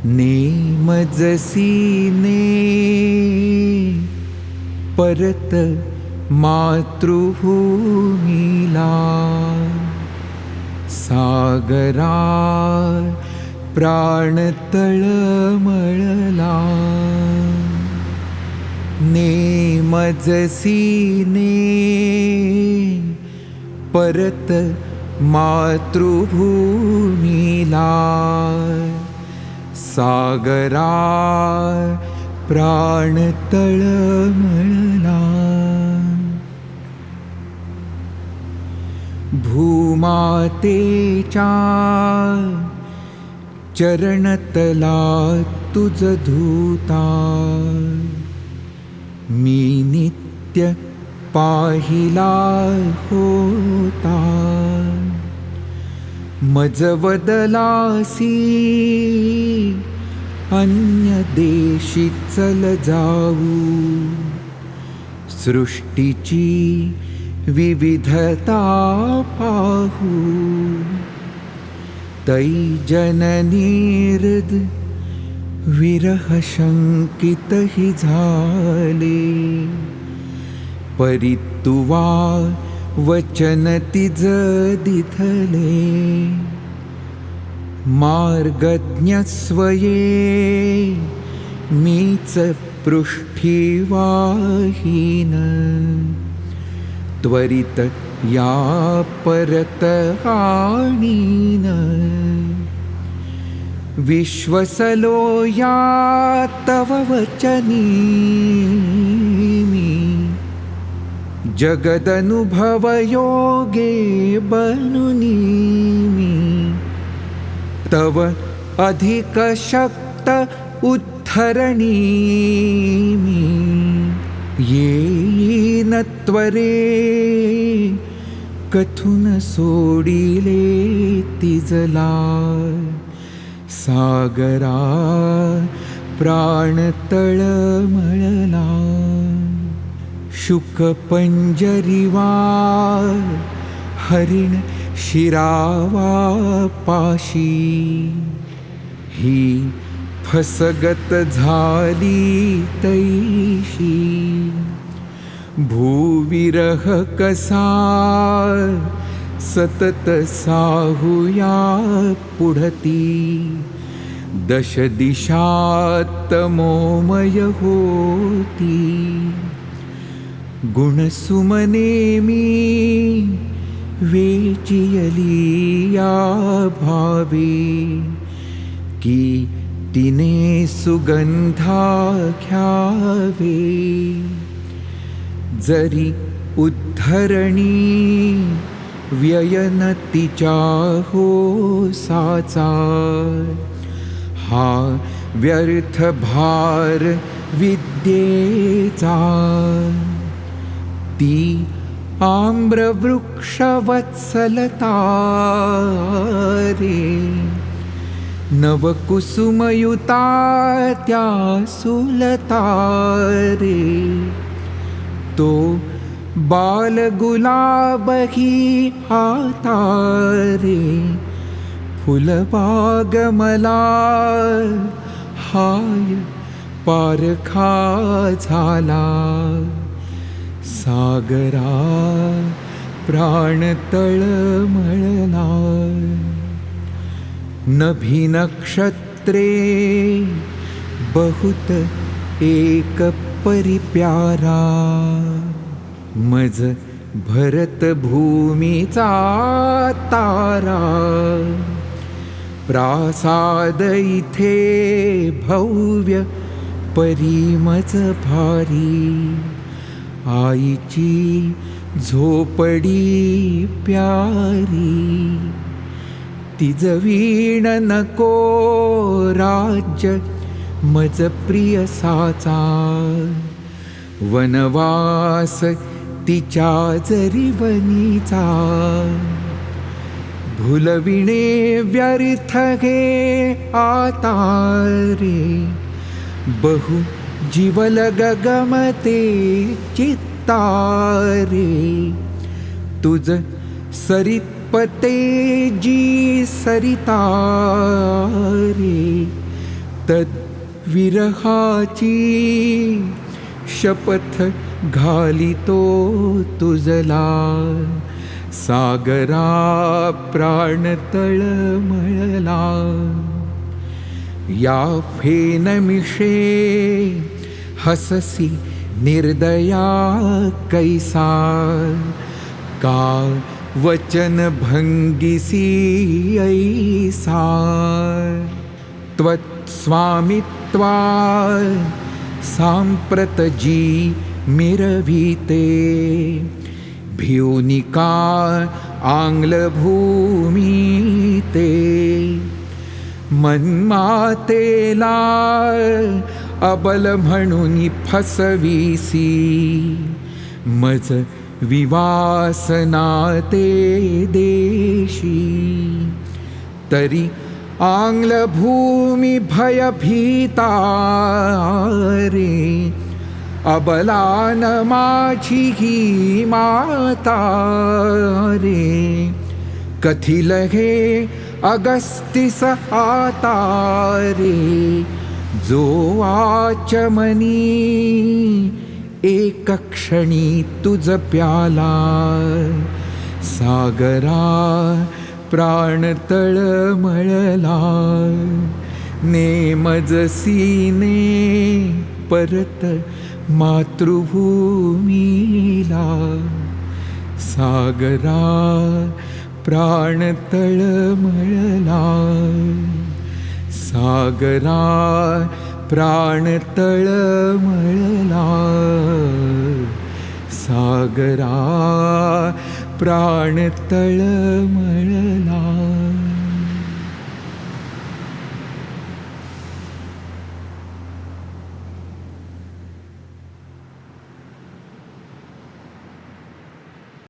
नेमजसी ने परत मातृभूमीला, सागरा प्राण तळमळला. नेमजसी ने परत मातृभूमीला, सागरा प्राण तळमळला. भूमातेच्या चरणतला तुझ धूता, मी नित्य पाहिला होता. मज बदलासी अन्य देशी चल जाऊ, सृष्टीची विविधता पाहू. तै जननीर्द विरह शंकित ही झाले, परितुवा वचन तिज दिथले. मार्गज्ञ स्वये मीच पृष्ठीवाहीन, त्वरित या परत आणीन. विश्वसलो या तव वचनी मी, जगदनुभव योगे बनुनी मी. तव अधिक शक्त उद्धरणी मी, येईन त्वरे कथून सोडिले तिजला. सागरा प्राण तळमळला. शुक पंजरीवा हरिण शिरावा पाशी, ही फसगत झाली तैशी. भूविरह कसा सतत साहुया पुढती, दश दिशात मोमय होती. गुणसुमने मी वेचियली या भावे, की तिने सुगंधा घ्यावे. जरी उद्धरणी व्ययन तिच्या हो साचा, हा व्यर्थ भार विद्येचा. ती आम्रवृक्ष वत्सलता रे, नवकुसुमयुता त्या सुलता रे. तो बालगुलाबही आता रे, फुलबाग मला हाय पारखा झाला. सागरा प्राण तळमळला. नभी नक्षत्रे बहुत एक परिप्यारा, मज भरत भूमीचा तारा. प्रासाद इथे भव्य परिमज भारी, आईची झोपडी प्यारी. तिज वीण नको राज्य मज प्रिय साचा, वनवास तिच्या जरी वनीचा. भुलविणे व्यर्थ हे आता रे, बहु जीवल गगमते चित्ता रे. तुझ सरितपते जी सरिता रे, विरहाची शपथ घालितो तुझला, सागरा प्राण तळमळला. या फेनमिषे हससी निर्दया कैसा, का वचन भंगिसी ऐसा. त्वत्स्वामित्वा सांप्रत जी मिरविते, भिवनिका आंग्लभूमी ते. मन्मातेला अबल म्हणून फसविसी, मज विवासना ते देशी. तरी आंग्लभूमी भयभीता रे, अबलान माझी ही माता रे. कथिल हे अगस्तिस आता रे, जो आचमनी एक क्षणी तुझ प्याला. सागरा प्राण तळमळला, नेमजसीने परत मातृभूमीला. सागरा प्राण तळमळला, सागरा प्राण तळमळला. सागरा प्राण तळमळला.